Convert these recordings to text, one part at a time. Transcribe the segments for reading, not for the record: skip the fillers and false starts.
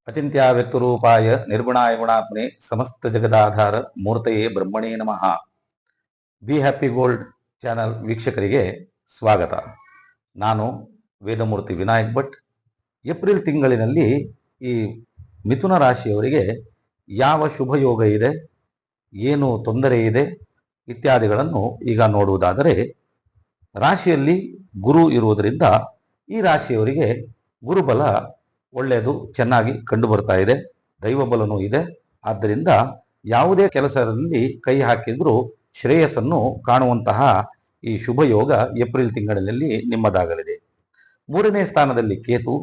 ಅಚಿಂತ್ಯ ವ್ಯಕ್ತರೂಪಾಯ ನಿರ್ಗುಣಾಯ ಗುಣಾತ್ಮನೆ ಸಮಸ್ತ ಜಗದಾಧಾರ ಮೂರ್ತಯೇ ಬ್ರಹ್ಮಣೇ ನಮಃ. ಬಿ ಹ್ಯಾಪಿ ಗೋಲ್ಡ್ ಚಾನಲ್ ವೀಕ್ಷಕರಿಗೆ ಸ್ವಾಗತ. ನಾನು ವೇದಮೂರ್ತಿ ವಿನಾಯಕ್ ಭಟ್. ಏಪ್ರಿಲ್ ತಿಂಗಳಿನಲ್ಲಿ ಈ ಮಿಥುನ ರಾಶಿಯವರಿಗೆ ಯಾವ ಶುಭ ಯೋಗ ಇದೆ, ಏನು ತೊಂದರೆ ಇದೆ ಇತ್ಯಾದಿಗಳನ್ನು ಈಗ ನೋಡುವುದಾದರೆ, ರಾಶಿಯಲ್ಲಿ ಗುರು ಇರುವುದರಿಂದ ಈ ರಾಶಿಯವರಿಗೆ ಗುರುಬಲ ಒಳ್ಳೆಯದು, ಚೆನ್ನಾಗಿ ಕಂಡು ಬರ್ತಾ ಇದೆ. ದೈವಬಲನೂ ಇದೆ. ಆದ್ದರಿಂದ ಯಾವುದೇ ಕೆಲಸದಲ್ಲಿ ಕೈ ಹಾಕಿದ್ರೂ ಶ್ರೇಯಸ್ಸನ್ನು ಕಾಣುವಂತಹ ಈ ಶುಭ ಯೋಗ ಏಪ್ರಿಲ್ ತಿಂಗಳಿನಲ್ಲಿ ನಿಮ್ಮದಾಗಲಿದೆ. 3ನೇ ಸ್ಥಾನದಲ್ಲಿ ಕೇತು,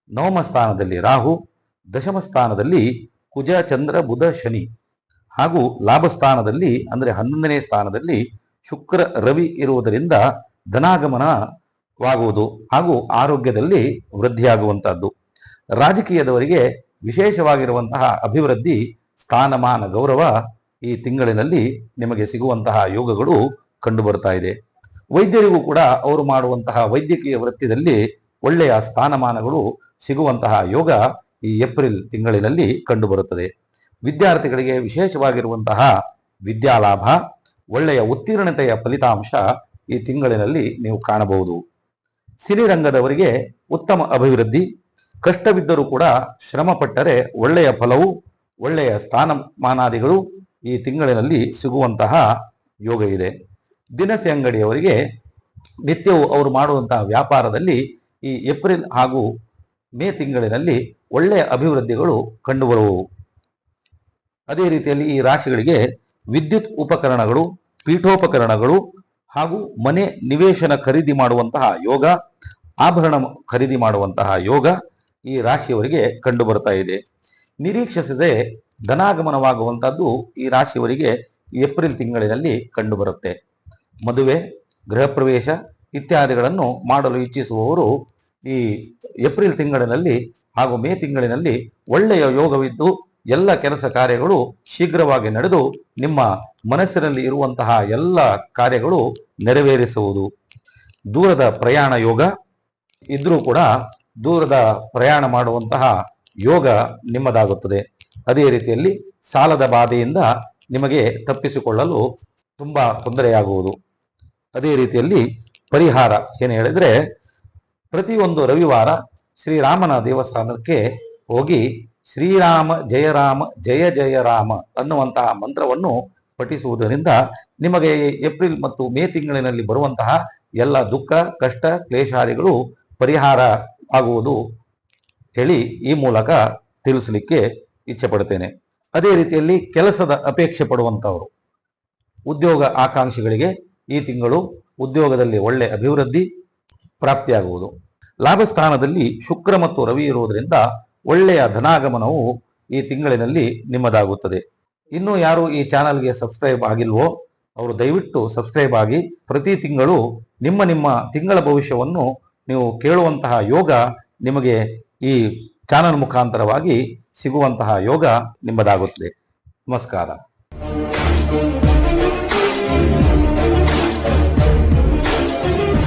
9ಮ ಸ್ಥಾನದಲ್ಲಿ ರಾಹು, ದಶಮ ಸ್ಥಾನದಲ್ಲಿ ಕುಜ, ಚಂದ್ರ, ಬುಧ, ಶನಿ ಹಾಗೂ ಲಾಭ ಸ್ಥಾನದಲ್ಲಿ ಅಂದರೆ 11ನೇ ಸ್ಥಾನದಲ್ಲಿ ಶುಕ್ರ, ರವಿ ಇರುವುದರಿಂದ ಧನಾಗಮನವಾಗುವುದು ಹಾಗೂ ಆರೋಗ್ಯದಲ್ಲಿ ವೃದ್ಧಿಯಾಗುವಂತಹದ್ದು. ರಾಜಕೀಯದವರಿಗೆ ವಿಶೇಷವಾಗಿರುವಂತಹ ಅಭಿವೃದ್ಧಿ, ಸ್ಥಾನಮಾನ, ಗೌರವ ಈ ತಿಂಗಳಿನಲ್ಲಿ ನಿಮಗೆ ಸಿಗುವಂತಹ ಯೋಗಗಳು ಕಂಡು ಬರ್ತಾ ಇದೆ. ವೈದ್ಯರಿಗೂ ಕೂಡ ಅವರು ಮಾಡುವಂತಹ ವೈದ್ಯಕೀಯ ವೃತ್ತಿಯಲ್ಲಿ ಒಳ್ಳೆಯ ಸ್ಥಾನಮಾನಗಳು ಸಿಗುವಂತಹ ಯೋಗ ಈ ಏಪ್ರಿಲ್ ತಿಂಗಳಿನಲ್ಲಿ ಕಂಡು ಬರುತ್ತದೆ. ವಿದ್ಯಾರ್ಥಿಗಳಿಗೆ ವಿಶೇಷವಾಗಿರುವಂತಹ ವಿದ್ಯಾಲಾಭ, ಒಳ್ಳೆಯ ಉತ್ತೀರ್ಣತೆಯ ಫಲಿತಾಂಶ ಈ ತಿಂಗಳಿನಲ್ಲಿ ನೀವು ಕಾಣಬಹುದು. ಸಿರಿರಂಗದವರಿಗೆ ಉತ್ತಮ ಅಭಿವೃದ್ಧಿ, ಕಷ್ಟವಿದ್ದರೂ ಕೂಡ ಶ್ರಮ ಪಟ್ಟರೆ ಒಳ್ಳೆಯ ಫಲವು, ಒಳ್ಳೆಯ ಸ್ಥಾನಮಾನಾದಿಗಳು ಈ ತಿಂಗಳಿನಲ್ಲಿ ಸಿಗುವಂತಹ ಯೋಗ ಇದೆ. ದಿನಸಿ ಅಂಗಡಿಯವರಿಗೆ ನಿತ್ಯವೂ ಅವರು ಮಾಡುವಂತಹ ವ್ಯಾಪಾರದಲ್ಲಿ ಈ ಏಪ್ರಿಲ್ ಹಾಗೂ ಮೇ ತಿಂಗಳಿನಲ್ಲಿ ಒಳ್ಳೆಯ ಅಭಿವೃದ್ಧಿಗಳು ಕಂಡುಬರುವವು. ಅದೇ ರೀತಿಯಲ್ಲಿ ಈ ರಾಶಿಗಳಿಗೆ ವಿದ್ಯುತ್ ಉಪಕರಣಗಳು, ಪೀಠೋಪಕರಣಗಳು ಹಾಗೂ ಮನೆ ನಿವೇಶನ ಖರೀದಿ ಮಾಡುವಂತಹ ಯೋಗ, ಆಭರಣ ಖರೀದಿ ಮಾಡುವಂತಹ ಯೋಗ ಈ ರಾಶಿಯವರಿಗೆ ಕಂಡು ಬರ್ತಾ ಇದೆ. ನಿರೀಕ್ಷಿಸದೆ ಧನಾಗಮನವಾಗುವಂತಹದ್ದು ಈ ರಾಶಿಯವರಿಗೆ ಏಪ್ರಿಲ್ ತಿಂಗಳಿನಲ್ಲಿ ಕಂಡು ಬರುತ್ತೆ. ಮದುವೆ, ಗೃಹ ಪ್ರವೇಶ ಇತ್ಯಾದಿಗಳನ್ನು ಮಾಡಲು ಇಚ್ಛಿಸುವವರು ಈ ಏಪ್ರಿಲ್ ತಿಂಗಳಿನಲ್ಲಿ ಹಾಗೂ ಮೇ ತಿಂಗಳಿನಲ್ಲಿ ಒಳ್ಳೆಯ ಯೋಗವಿದ್ದು ಎಲ್ಲ ಕೆಲಸ ಕಾರ್ಯಗಳು ಶೀಘ್ರವಾಗಿ ನಡೆದು ನಿಮ್ಮ ಮನಸ್ಸಿನಲ್ಲಿ ಇರುವಂತಹ ಎಲ್ಲ ಕಾರ್ಯಗಳು ನೆರವೇರಿಸುವುದು. ದೂರದ ಪ್ರಯಾಣ ಯೋಗ ಇದ್ರೂ ಕೂಡ ದೂರದ ಪ್ರಯಾಣ ಮಾಡುವಂತಹ ಯೋಗ ನಿಮ್ಮದಾಗುತ್ತದೆ. ಅದೇ ರೀತಿಯಲ್ಲಿ ಸಾಲದ ಬಾಧೆಯಿಂದ ನಿಮಗೆ ತಪ್ಪಿಸಿಕೊಳ್ಳಲು ತುಂಬಾ ತೊಂದರೆಯಾಗುವುದು. ಅದೇ ರೀತಿಯಲ್ಲಿ ಪರಿಹಾರ ಏನು ಹೇಳಿದ್ರೆ, ಪ್ರತಿಯೊಂದು ರವಿವಾರ ಶ್ರೀರಾಮನ ದೇವಸ್ಥಾನಕ್ಕೆ ಹೋಗಿ ಶ್ರೀರಾಮ ಜಯ ರಾಮ ಜಯ ಜಯ ರಾಮ ಅನ್ನುವಂತಹ ಮಂತ್ರವನ್ನು ಪಠಿಸುವುದರಿಂದ ನಿಮಗೆ ಏಪ್ರಿಲ್ ಮತ್ತು ಮೇ ತಿಂಗಳಿನಲ್ಲಿ ಬರುವಂತಹ ಎಲ್ಲ ದುಃಖ, ಕಷ್ಟ, ಕ್ಲೇಶಾದಿಗಳು ಪರಿಹಾರ ಆಗುವುದು ಹೇಳಿ ಈ ಮೂಲಕ ತಿಳಿಸಲಿಕ್ಕೆ ಇಚ್ಛೆ ಪಡುತ್ತೇನೆ. ಅದೇ ರೀತಿಯಲ್ಲಿ ಕೆಲಸದ ಅಪೇಕ್ಷೆ ಪಡುವಂತವರು, ಉದ್ಯೋಗ ಆಕಾಂಕ್ಷಿಗಳಿಗೆ ಈ ತಿಂಗಳು ಉದ್ಯೋಗದಲ್ಲಿ ಒಳ್ಳೆ ಅಭಿವೃದ್ಧಿ ಪ್ರಾಪ್ತಿಯಾಗುವುದು. ಲಾಭ ಸ್ಥಾನದಲ್ಲಿ ಶುಕ್ರ ಮತ್ತು ರವಿ ಇರುವುದರಿಂದ ಒಳ್ಳೆಯ ಧನಾಗಮನವು ಈ ತಿಂಗಳಿನಲ್ಲಿ ನಿಮ್ಮದಾಗುತ್ತದೆ. ಇನ್ನೂ ಯಾರು ಈ ಚಾನಲ್ಗೆ ಸಬ್ಸ್ಕ್ರೈಬ್ ಆಗಿಲ್ವೋ ಅವರು ದಯವಿಟ್ಟು ಸಬ್ಸ್ಕ್ರೈಬ್ ಆಗಿ ಪ್ರತಿ ತಿಂಗಳು ನಿಮ್ಮ ತಿಂಗಳ ಭವಿಷ್ಯವನ್ನು ನೀವು ಕೇಳುವಂತಹ ಯೋಗ ನಿಮಗೆ ಈ ಚಾನಲ್ ಮುಖಾಂತರವಾಗಿ ಸಿಗುವಂತಹ ಯೋಗ ನಿಮ್ಮದಾಗುತ್ತದೆ. ನಮಸ್ಕಾರ.